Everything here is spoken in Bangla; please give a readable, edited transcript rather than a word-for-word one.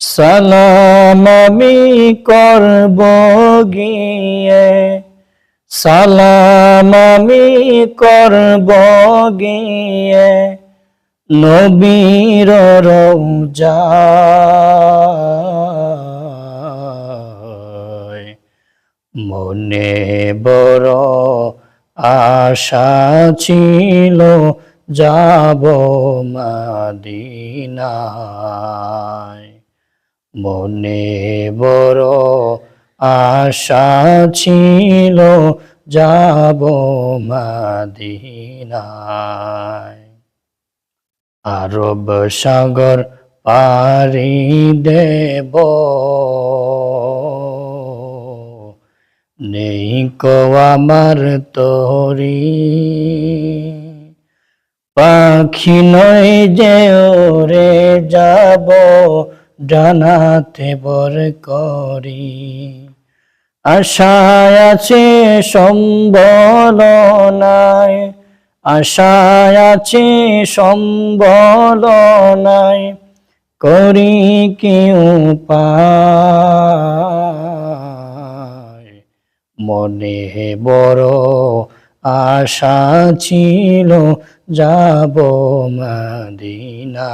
সালাম আমি করব গিয়ে, সালাম আমি করব গিয়ে নবীর রওজায়। মনে বড় আশা ছিল যাব মদিনায়। মনে বড় আশা ছিল যাব মদিনায়। আরব সাগর পাড়ি দেব, নেই কো আমার তরি। পাখি নয় যে ওরে যাব, ডানাতে বর করি। আশায় আছে সম্বল নাই, আশায় আছে সম্বল নাই, করি কি উপায়। মনে বড় আশা ছিল যাব মদিনায়।